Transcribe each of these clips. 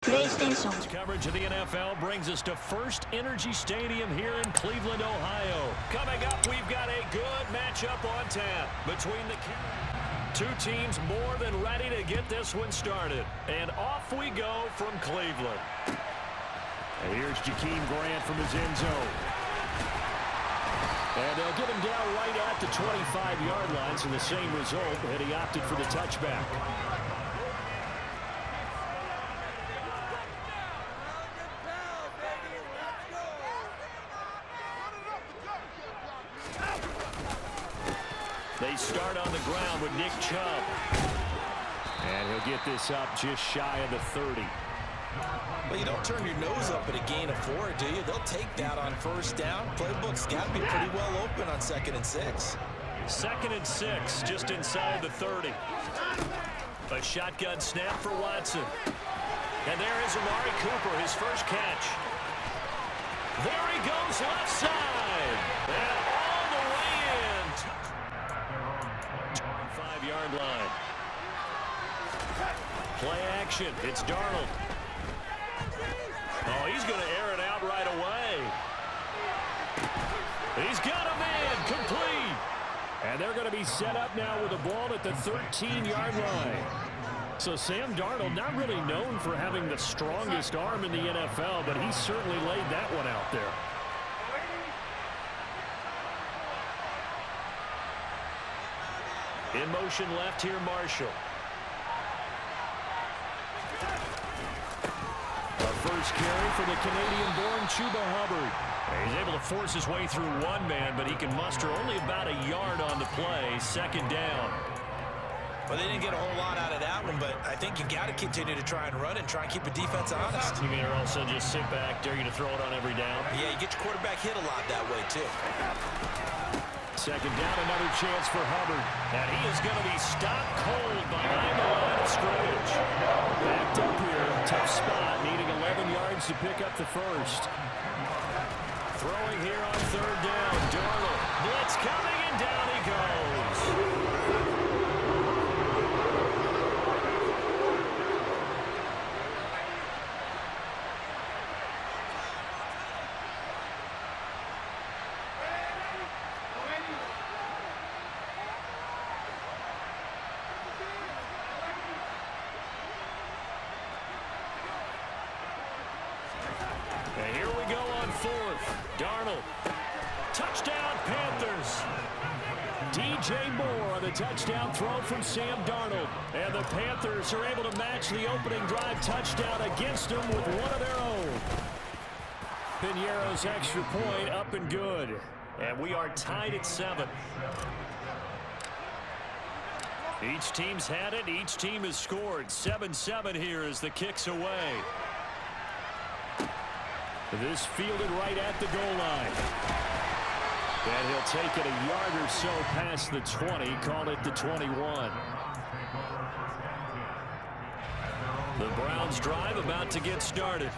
PlayStation. Coverage of the NFL brings us to First Energy Stadium here in Cleveland, Ohio. Coming up, we've got a good matchup on tap between the two teams more than ready to get this one started. And off we go from Cleveland. And here's Jakeem Grant from his end zone. And they'll get him down right at the 25-yard line, so the same result, and he opted for the touchback. They start on the ground with Nick Chubb. And he'll get this up just shy of the 30. Well, you don't turn your nose up at a gain of 4, do you? They'll take that on first down. Playbook's got to be pretty well open on 2nd and 6. 2nd and 6, just inside the 30. A shotgun snap for Watson. And there is Amari Cooper, his first catch. There he goes left side. And all the way in. 25-yard line. Play action. It's Darnold. Oh, he's going to air it out right away. He's got a man complete. And they're going to be set up now with the ball at the 13-yard line. So Sam Darnold, not really known for having the strongest arm in the NFL, but he certainly laid that one out there. In motion left here, Marshall. First carry for the Canadian-born Chuba Hubbard. He's able to force his way through one man, but he can muster only about a yard on the play. 2nd down. Well, they didn't get a whole lot out of that one, but I think you got to continue to try and run and try and keep the defense honest. You mean, or also just sit back, dare you to throw it on every down? Yeah, you get your quarterback hit a lot that way, too. 2nd down, another chance for Hubbard. And he is going to be stopped cold behind the line of scrimmage. Backed up here, tough spot, needing 11 yards to pick up the first. Throwing here on 3rd down, Darnold. Blitz coming, and down he goes. And here we go on 4th. Darnold. Touchdown, Panthers. DJ Moore on the touchdown throw from Sam Darnold. And the Panthers are able to match the opening drive touchdown against them with one of their own. Piñeiro's extra point up and good. And we are tied at 7. Each team's had it. Each team has scored. 7-7 here as the kick's away. This fielded right at the goal line. And he'll take it a yard or so past the 20, call it the 21. The Browns drive about to get started.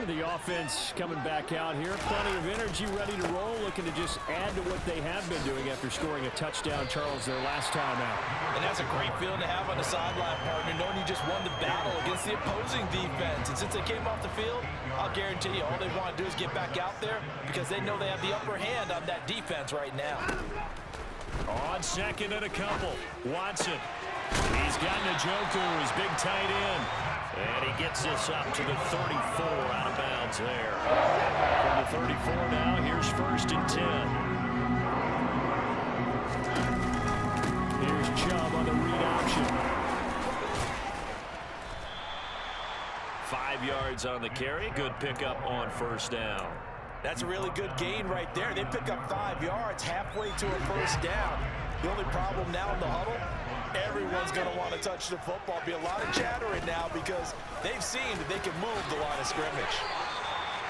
The offense coming back out here. Plenty of energy, ready to roll, looking to just add to what they have been doing after scoring a touchdown, Charles, their last time out. And that's a great feeling to have on the sideline, partner, knowing you just won the battle against the opposing defense. And since they came off the field, I'll guarantee you all they want to do is get back out there because they know they have the upper hand on that defense right now. On 2nd and a couple, Watson. He's got Njoku, his big tight end. And he gets this up to the 34, out of bounds there. From the 34 now, here's 1st and 10. Here's Chubb on the read option. 5 yards on the carry. Good pickup on 1st down. That's a really good gain right there. They pick up 5 yards halfway to a 1st down. The only problem now in the huddle, everyone's going to want to touch the football. Be a lot of chattering now because they've seen that they can move the line of scrimmage.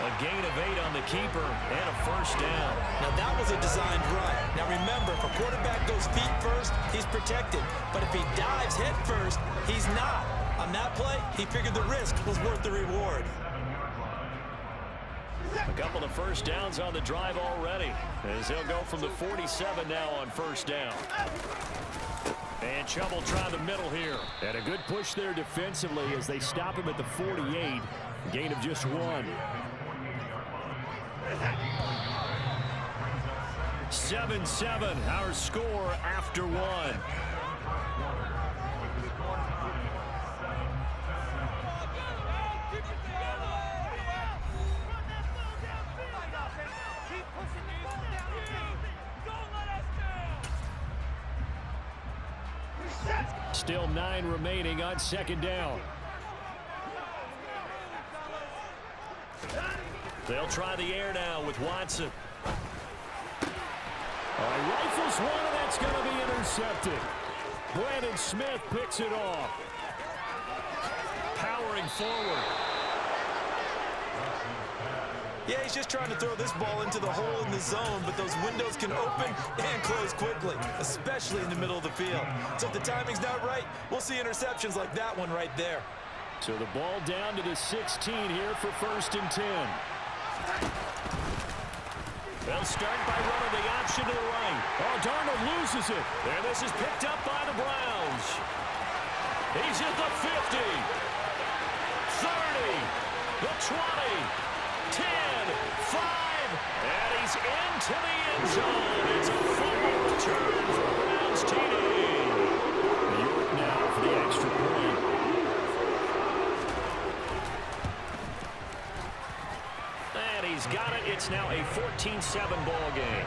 A gain of 8 on the keeper and a 1st down. Now that was a designed run. Now remember, if a quarterback goes feet first, he's protected. But if he dives head first, he's not. On that play, he figured the risk was worth the reward. A couple of 1st downs on the drive already, as they'll go from the 47 now on 1st down. And trouble trying the middle here. And a good push there defensively as they stop him at the 48. Gain of just 1. 7-7, our score after 1. Still 9 remaining on 2nd down. They'll try the air now with Watson. Rifles one, and that's going to be intercepted. Brandon Smith picks it off. Powering forward. Yeah, he's just trying to throw this ball into the hole in the zone, but those windows can open and close quickly, especially in the middle of the field. So if the timing's not right, we'll see interceptions like that one right there. So the ball down to the 16 here for 1st and 10. They'll start by running the option to the right. Oh, Darnold loses it. And this is picked up by the Browns. He's at the 50. 30. The 20. 10. 5. And he's into the end zone. It's a fumble return for Browns TD. York now for the extra point. And he's got it. It's now a 14-7 ball game.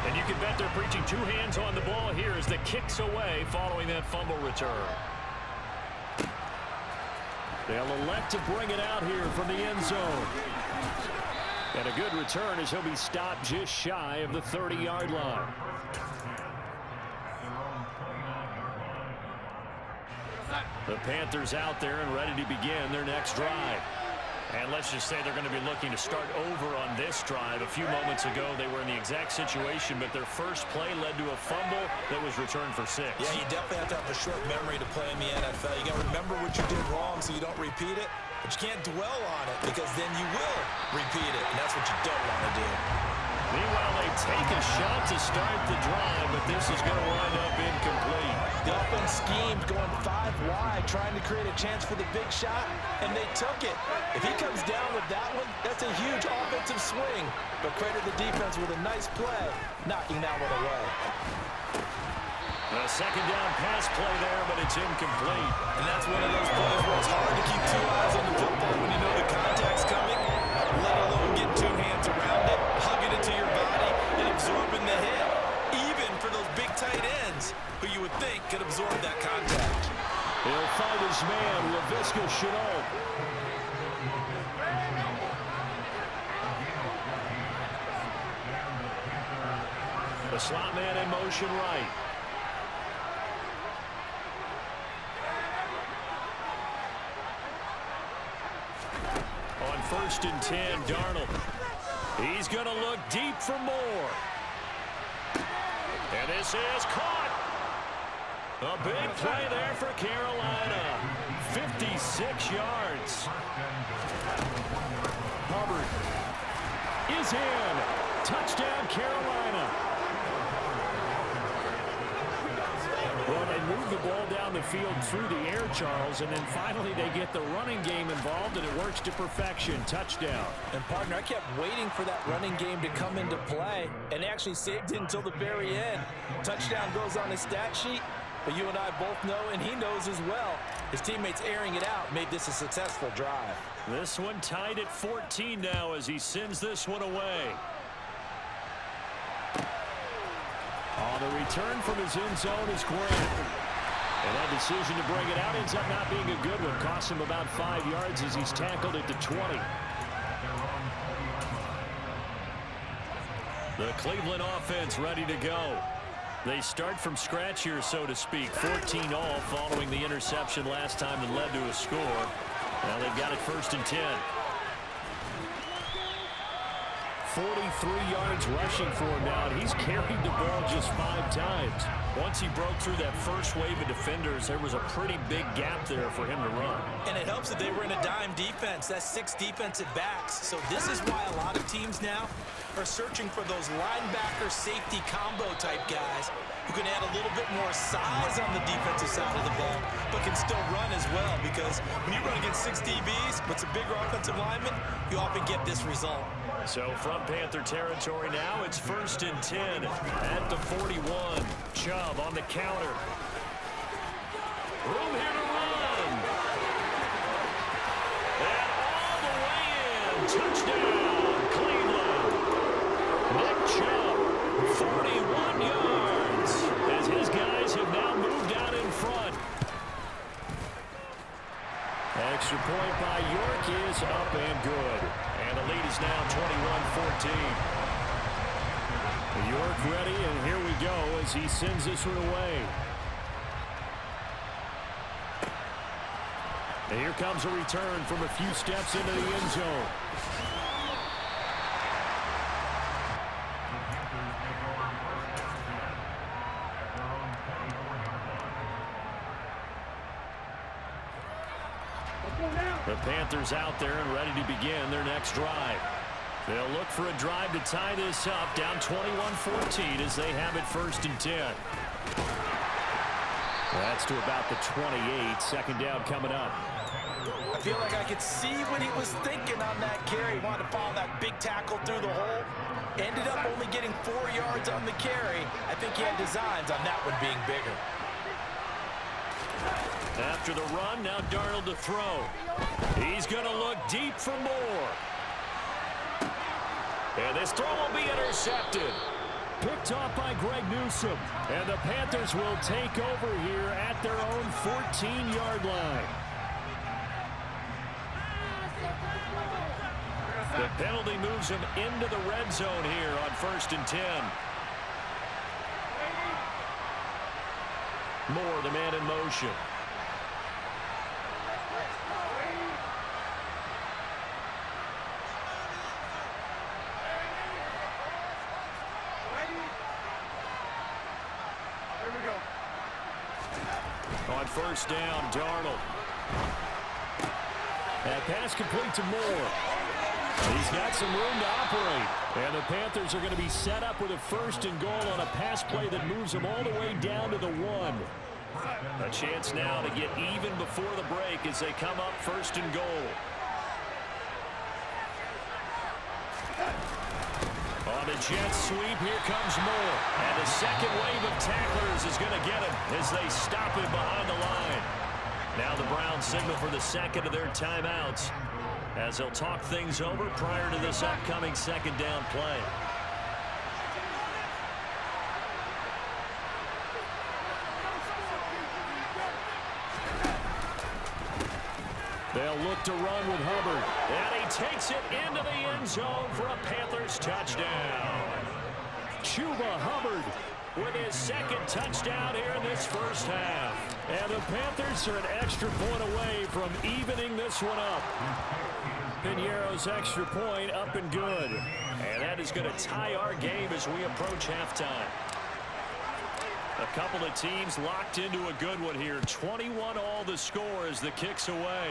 And you can bet they're preaching 2 hands on the ball here as the kick's away following that fumble return. They'll elect to bring it out here from the end zone. And a good return as he'll be stopped just shy of the 30-yard line. The Panthers out there and ready to begin their next drive. And let's just say they're going to be looking to start over on this drive. A few moments ago, they were in the exact situation, but their first play led to a fumble that was returned for 6. Yeah, you definitely have to have a short memory to play in the NFL. You got to remember what you did wrong so you don't repeat it, but you can't dwell on it because then you will repeat it, and that's what you don't want to do. Meanwhile, they take a shot to start the drive, but this is going to wind up incomplete. The offense schemed going 5 wide, trying to create a chance for the big shot, and they took it. If he comes down with that one, that's a huge offensive swing. But credit the defense with a nice play, knocking that one away. A 2nd down pass play there, but it's incomplete. And that's one of those plays where it's hard to keep 2 eyes on the football when you know the contact's coming, let alone get 2 hands around it, hugging it to your body, and absorbing the hit, even for those big tight ends who you would think could absorb that contact. He'll find his man, Laviska Shenault. The slot man in motion right. On 1st and 10, Darnold. He's going to look deep for more. And this is caught. A big play there for Carolina. 56 yards. Hubbard is in. Touchdown, Carolina. Well, they move the ball down the field through the air, Charles, and then finally they get the running game involved, and it works to perfection. Touchdown. And, partner, I kept waiting for that running game to come into play, and actually saved it until the very end. Touchdown goes on his stat sheet, but you and I both know, and he knows as well, his teammates airing it out made this a successful drive. This one tied at 14 now as he sends this one away. On the return from his end zone is Grant. And that decision to bring it out ends up not being a good one. Costs him about 5 yards as he's tackled at the 20. The Cleveland offense ready to go. They start from scratch here, so to speak. 14 all following the interception last time that led to a score. Now they've got it 1st and 10. 43 yards rushing for him now, and he's carried the ball just 5 times. Once he broke through that first wave of defenders, there was a pretty big gap there for him to run. And it helps that they were in a dime defense. That's 6 defensive backs. So this is why a lot of teams now are searching for those linebacker safety combo type guys who can add a little bit more size on the defensive side of the ball, but can still run as well, because when you run against 6 DBs with some bigger offensive linemen, you often get this result. So from Panther territory now, it's 1st and 10 at the 41. Chubb on the counter. Room here to run. And all the way in. Touchdown, Cleveland. Nick Chubb, 41 yards, as his guys have now moved out in front. Extra point by York is up and good. And the lead is now 21-14. York ready, and here we go as he sends this one away. And here comes a return from a few steps into the end zone. The Panthers out there and ready to begin their next drive. They'll look for a drive to tie this up, down 21-14 as they have it 1st and 10. That's to about the 28. 2nd down coming up. I feel like I could see what he was thinking on that carry. He wanted to follow that big tackle through the hole. Ended up only getting 4 yards on the carry. I think he had designs on that one being bigger. After the run, now Darnold to throw. He's going to look deep for more. And this throw will be intercepted. Picked off by Greg Newsome. And the Panthers will take over here at their own 14-yard line. The penalty moves him into the red zone here on 1st and 10. Moore, the man in motion. On 1st down, Darnold. That pass complete to Moore. He's got some room to operate. And the Panthers are going to be set up with a 1st and goal on a pass play that moves them all the way down to the 1. A chance now to get even before the break as they come up 1st and goal. On the Jets sweep, here comes Moore. And the second wave of tacklers is going to get him as they stop him behind the line. Now the Browns signal for the second of their timeouts as they'll talk things over prior to this upcoming 2nd down play. They'll look to run with Hubbard. And he takes it into the end zone for a Panthers touchdown. Chuba Hubbard with his 2nd touchdown here in this 1st half. And the Panthers are an extra point away from evening this one up. Piñeiro's extra point up and good. And that is going to tie our game as we approach halftime. A couple of teams locked into a good one here. 21 all the score as the kick's away.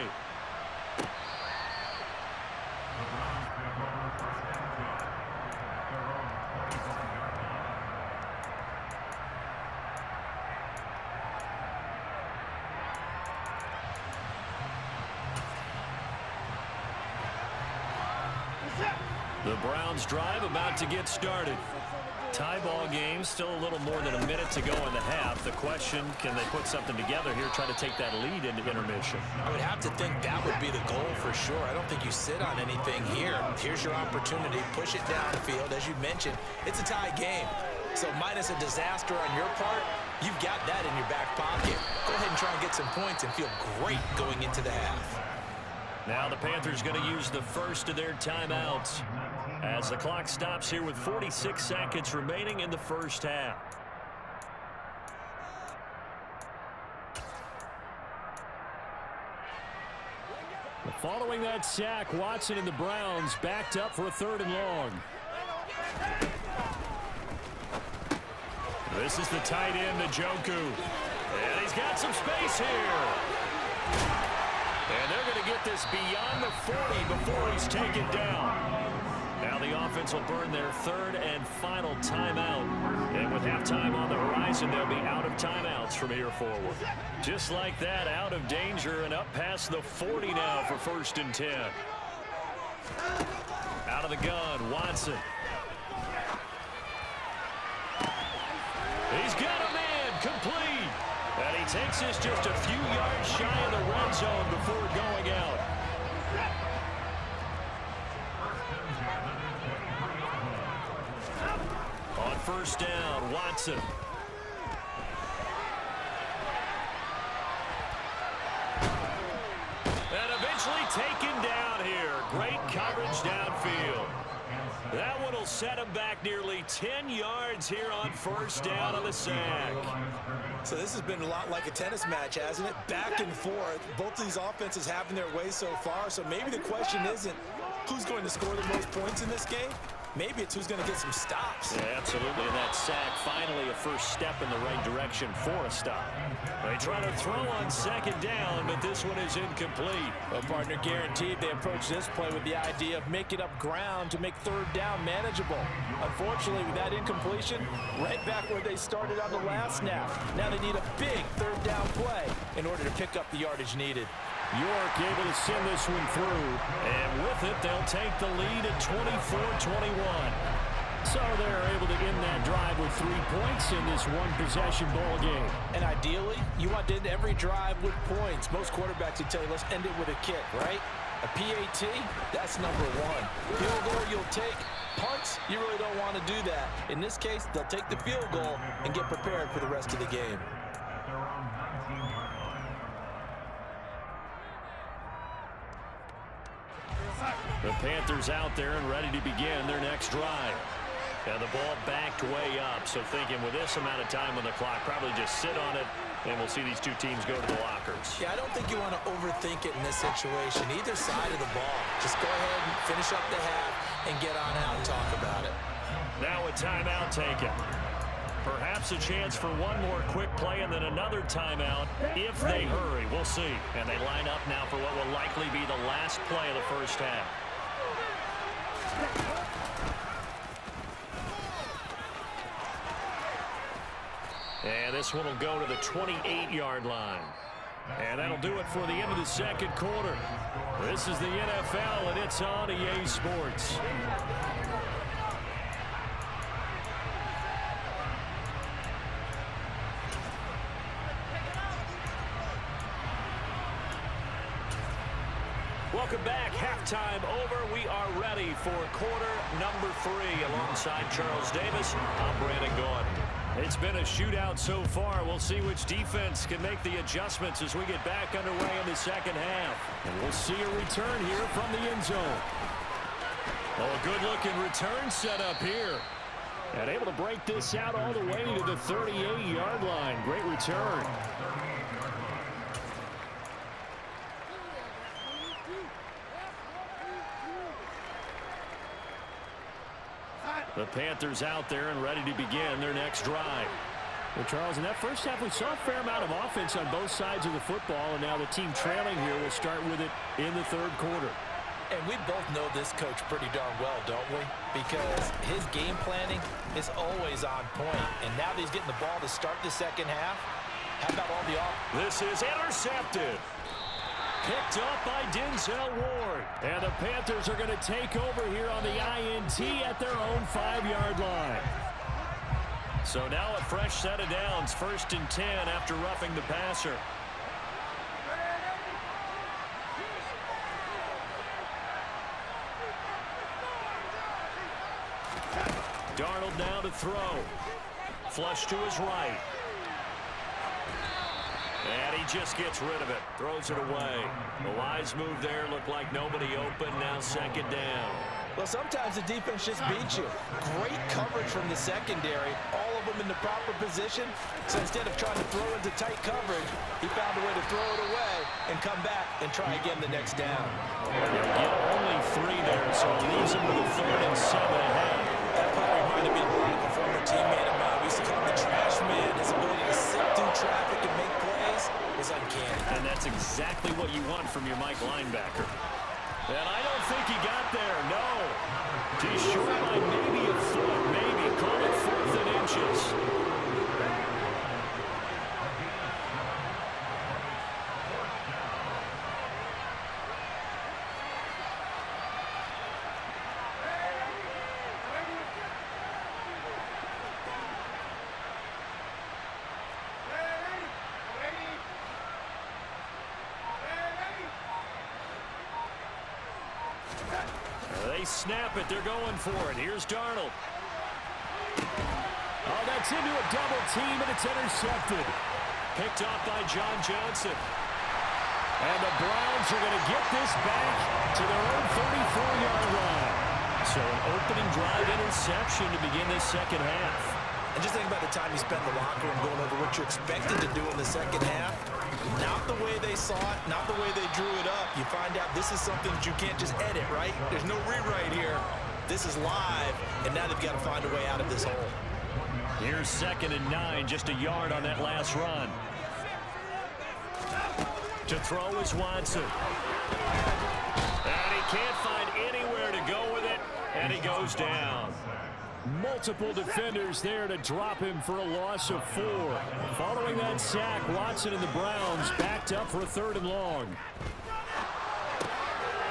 The Browns drive about to get started. Tie ball game, still a little more than a minute to go in the half. The question, can they put something together here, try to take that lead into intermission? I would have to think that would be the goal for sure. I don't think you sit on anything here. Here's your opportunity. Push it downfield. As you mentioned, it's a tie game. So minus a disaster on your part, you've got that in your back pocket. Go ahead and try and get some points and feel great going into the half. Now the Panthers going to use the first of their timeouts as the clock stops here with 46 seconds remaining in the 1st half. Following that sack, Watson and the Browns backed up for a 3rd and long. This is the tight end, Njoku. And he's got some space here. And they're going to get this beyond the 40 before he's taken down. Now the offense will burn their third and final timeout. And with halftime on the horizon, they'll be out of timeouts from here forward. Just like that, out of danger and up past the 40 now for 1st and 10. Out of the gun, Watson. He's got a man, complete. And he takes this just a few yards shy of the red zone before going out. On 1st down, Watson. And eventually taken down here. Great coverage downfield. That one will set him back nearly 10 yards here on 1st down on the sack. So this has been a lot like a tennis match, hasn't it? Back and forth. Both of these offenses having their way so far. So maybe the question isn't who's going to score the most points in this game. Maybe it's who's going to get some stops. Yeah, absolutely. And that sack, finally a first step in the right direction for a stop. They try to throw on 2nd down, but this one is incomplete. Well, partner, guaranteed they approach this play with the idea of making up ground to make 3rd down manageable. Unfortunately, with that incompletion, right back where they started on the last snap. Now they need a big 3rd down play in order to pick up the yardage needed. York able to send this one through. And with it, they'll take the lead at 24-21. So they're able to end that drive with 3 points in this one-possession ball game. And ideally, you want to end every drive with points. Most quarterbacks would tell you, let's end it with a kick, right? A PAT, that's number 1. Field goal you'll take. Punts, you really don't want to do that. In this case, they'll take the field goal and get prepared for the rest of the game. The Panthers out there and ready to begin their next drive. And the ball backed way up, so thinking with this amount of time on the clock, probably just sit on it, and we'll see these two teams go to the lockers. Yeah, I don't think you want to overthink it in this situation, either side of the ball. Just go ahead and finish up the half and get on out and talk about it. Now a timeout taken. Perhaps a chance for one more quick play and then another timeout if they hurry. We'll see. And they line up now for what will likely be the last play of the first half. And this one will go to the 28-yard line. And that'll do it for the end of the 2nd quarter. This is the NFL, and it's on EA Sports. Welcome back. Halftime over. We are ready for quarter number 3. Alongside Charles Davis, I'm Brandon Gordon. It's been a shootout so far. We'll see which defense can make the adjustments as we get back underway in the 2nd half. And we'll see a return here from the end zone. Oh, a good-looking return set up here. And able to break this out all the way to the 38-yard line. Great return. The Panthers out there and ready to begin their next drive. Well, Charles, in that first half, we saw a fair amount of offense on both sides of the football, and now the team trailing here will start with it in the 3rd quarter. And we both know this coach pretty darn well, don't we? Because his game planning is always on point. And now that he's getting the ball to start the 2nd half, how about all the This is intercepted. Picked up by Denzel Ward. And the Panthers are going to take over here on the INT at their own 5-yard line. So now a fresh set of downs. 1st and 10 after roughing the passer. Darnold now to throw. Flush to his right. And he just gets rid of it. Throws it away. A wise move there. Looked like nobody open. Now 2nd down. Well, sometimes the defense just beats you. Great coverage from the secondary. All of them in the proper position. So instead of trying to throw into tight coverage, he found a way to throw it away and come back and try again the next down. They'll get only 3 there, so it leaves him with a 3rd and 7 ahead. That play reminded me of a former teammate of mine. We used to call him the trash That's exactly what you want from your Mike linebacker. And I don't think he got there, no. He's short by maybe a foot, maybe. Call it 4th and inches. They snap it. They're going for it. Here's Darnold. Oh, that's into a double team, and it's intercepted. Picked off by John Johnson. And the Browns are going to get this back to their own 34-yard line. So an opening drive interception to begin this second half. And just think about the time you spent in the locker room going over what you expected to do in the second half. Not the way they saw it, not the way they drew it up. You find out this is something that you can't just edit, right? There's no rewrite here. This is live, and now they've got to find a way out of this hole. Here's 2nd and 9, just a yard on that last run. To throw is Watson. And he can't find anywhere to go with it, and he goes down. Multiple defenders there to drop him for a loss of 4. Following that sack, Watson and the Browns backed up for a 3rd and long.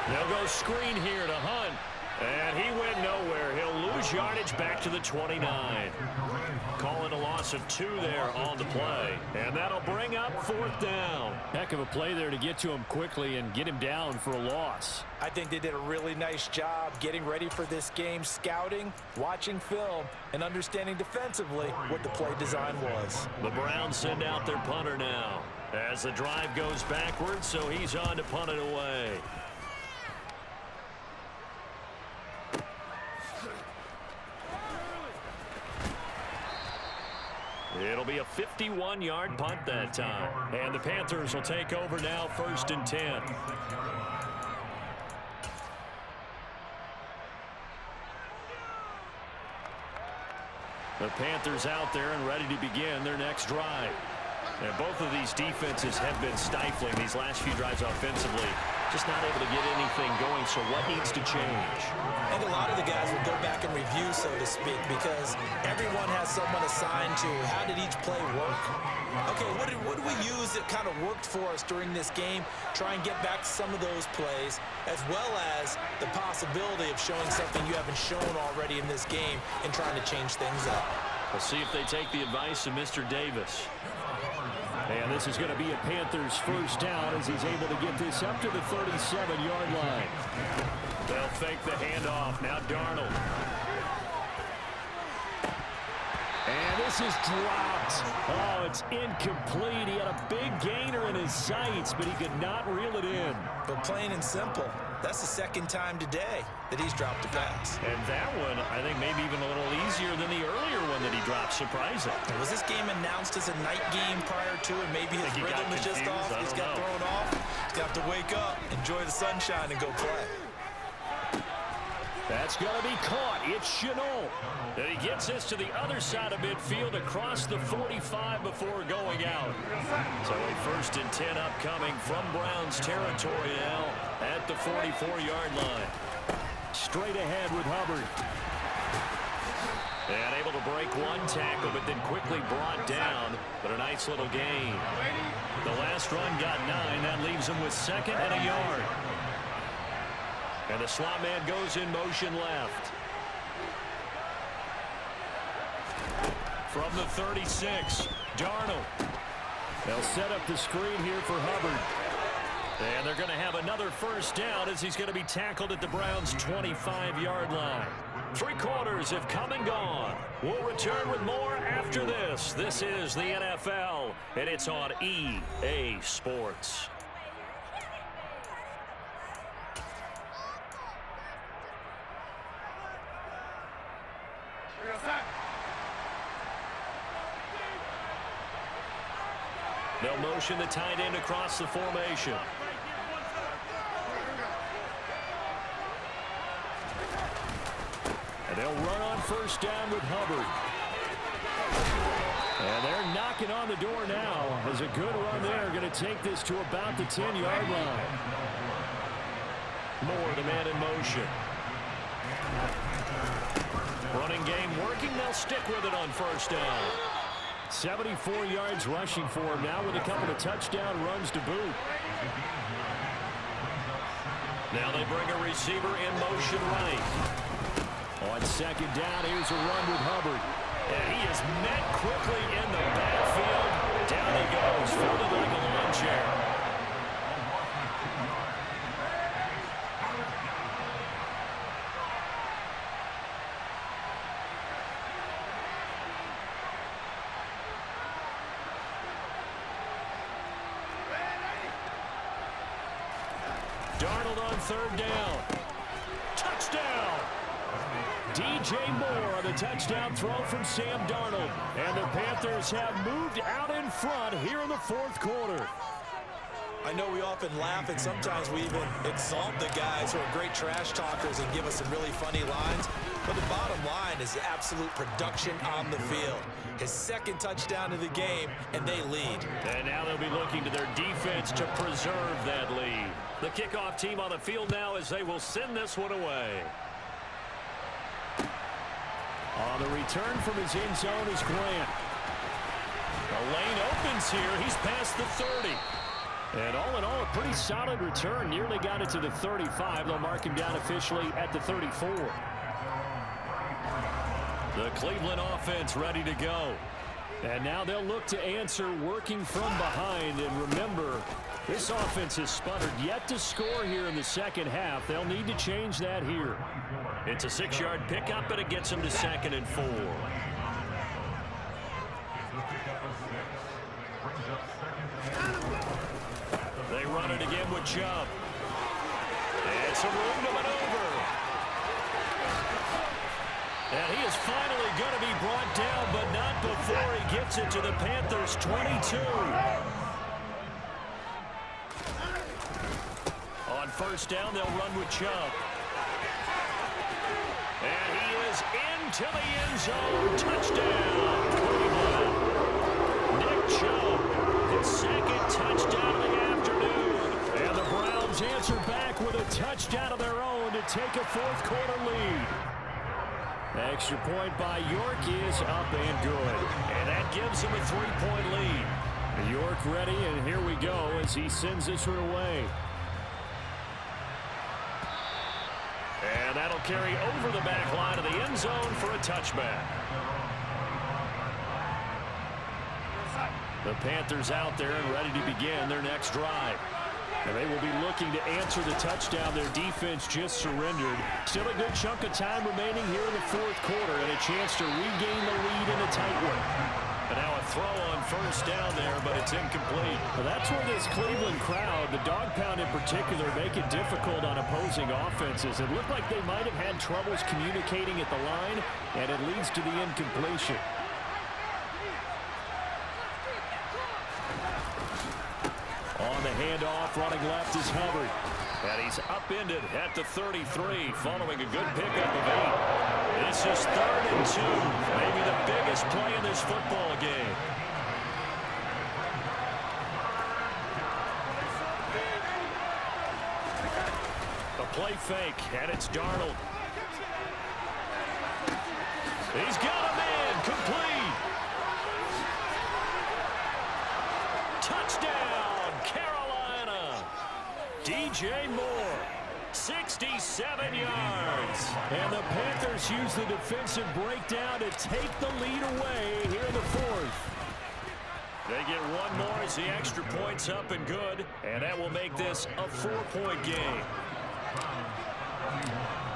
They'll go screen here to Hunt. And he went nowhere. He'll lose yardage back to the 29. Calling a loss of 2 there on the play. And that'll bring up 4th down. Heck of a play there to get to him quickly and get him down for a loss. I think they did a really nice job getting ready for this game, scouting, watching film, and understanding defensively what the play design was. The Browns send out their punter now as the drive goes backwards, so he's on to punt it away. It'll be a 51-yard punt that time. And the Panthers will take over now, 1st and 10. The Panthers out there and ready to begin their next drive. And both of these defenses have been stifling these last few drives offensively. Just not able to get anything going, so what needs to change? I think a lot of the guys will go back and review, so to speak, because everyone has someone assigned to how did each play work. Okay, what did we use that kind of worked for us during this game? Try and get back to some of those plays, as well as the possibility of showing something you haven't shown already in this game and trying to change things up. We'll see if they take the advice of Mr. Davis. And this is going to be a Panthers 1st down as he's able to get this up to the 37-yard line. They'll fake the handoff. Now Darnold. And this is dropped. Oh, it's incomplete. He had a big gainer in his sights, but he could not reel it in. But plain and simple, that's the 2nd time today that he's dropped a pass. And that one, I think, maybe even a little easier than the earlier one that he dropped. Surprising. Was this game announced as a night game prior to it? Maybe his rhythm was just off. He's got thrown off. He's got to wake up, enjoy the sunshine, and go play. That's going to be caught. It's Chenault. And he gets this to the other side of midfield across the 45 before going out. So a 1st and 10 upcoming from Browns territory now at the 44-yard line. Straight ahead with Hubbard. And able to break one tackle, but then quickly brought down. But a nice little gain. The last run got 9. That leaves him with 2nd and a yard. And the slot man goes in motion left. From the 36, Darnold. They'll set up the screen here for Hubbard. And they're going to have another 1st down as he's going to be tackled at the Browns' 25-yard line. 3 quarters have come and gone. We'll return with more after this. This is the NFL, and it's on EA Sports. They'll motion the tight end across the formation. And they'll run on 1st down with Hubbard. And they're knocking on the door now. There's a good run there. Going to take this to about the 10-yard line. Moore, the man in motion. Running game working. They'll stick with it on first down. 74 yards rushing for him now with a couple of touchdown runs to boot. Now they bring a receiver in motion right. On second down, here's a run with Hubbard. And he is met quickly in the backfield. Down he goes, folded like a lawn chair. Darnold on third down. Touchdown! DJ Moore on the touchdown throw from Sam Darnold. And the Panthers have moved out in front here in the fourth quarter. I know we often laugh, and sometimes we even exalt the guys who are great trash talkers and give us some really funny lines. But the bottom line is absolute production on the field. His second touchdown of the game, and they lead. And now they'll be looking to their defense to preserve that lead. The kickoff team on the field now as they will send this one away. On the return from his end zone is Grant. The lane opens here. He's past the 30. And all in all, a pretty solid return. Nearly got it to the 35. They'll mark him down officially at the 34. The Cleveland offense ready to go. And now they'll look to answer working from behind. And remember, this offense has sputtered yet to score here in the second half. They'll need to change that here. It's a 6-yard pickup, and it gets them to 2nd and 4. They run it again with Chubb. And some room to maneuver. And he is finally going to be brought down, but not before he gets it to the Panthers' 22. On first down, they'll run with Chubb. And he is into the end zone. Touchdown, Cleveland. Nick Chubb, his second touchdown of the afternoon. And the Browns answer back with a touchdown of their own to take a fourth quarter lead. Extra point by York is up and good. And that gives him a 3-point lead. York ready, and here we go as he sends this one away. And that'll carry over the back line of the end zone for a touchback. The Panthers out there and ready to begin their next drive. And they will be looking to answer the touchdown their defense just surrendered. Still a good chunk of time remaining here in the fourth quarter and a chance to regain the lead in a tight one. And now a throw on first down there, but it's incomplete. Well, that's where this Cleveland crowd, the dog pound in particular, make it difficult on opposing offenses. It looked like they might have had troubles communicating at the line, and it leads to the incompletion. On the handoff, running left is Hubbard. And he's upended at the 33 following a good pickup of 8. This is 3rd and 2. Maybe the biggest play in this football game. A play fake, and it's Darnold. He's got a man, complete. Touchdown, Carolina. DJ Moore, 67 yards. And the Panthers use the defensive breakdown to take the lead away here in the fourth. They get one more as the extra point's up and good, and that will make this a 4-point game.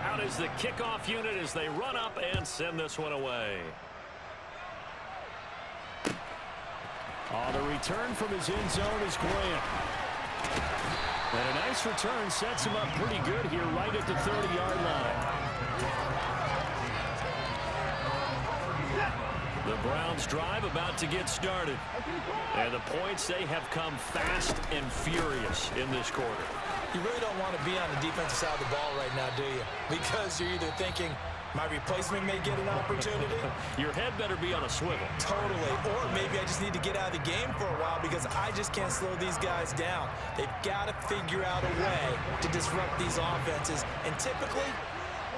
Out is the kickoff unit as they run up and send this one away. On the return from his end zone is Grant. And a nice return sets him up pretty good here right at the 30-yard line. The Browns drive about to get started. And the points, they have come fast and furious in this quarter. You really don't want to be on the defensive side of the ball right now, do you? Because you're either thinking, My replacement may get an opportunity. Your head better be on a swivel. Totally. Or maybe I just need to get out of the game for a while because I just can't slow these guys down. They've got to figure out a way to disrupt these offenses. And typically,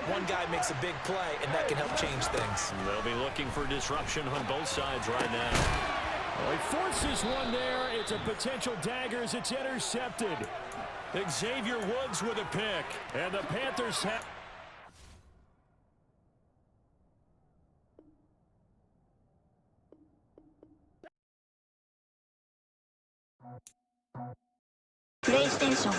one guy makes a big play, and that can help change things. They'll be looking for disruption on both sides right now. Well, he forces one there. It's a potential dagger as it's intercepted. Xavier Woods with a pick. And the Panthers have... PlayStation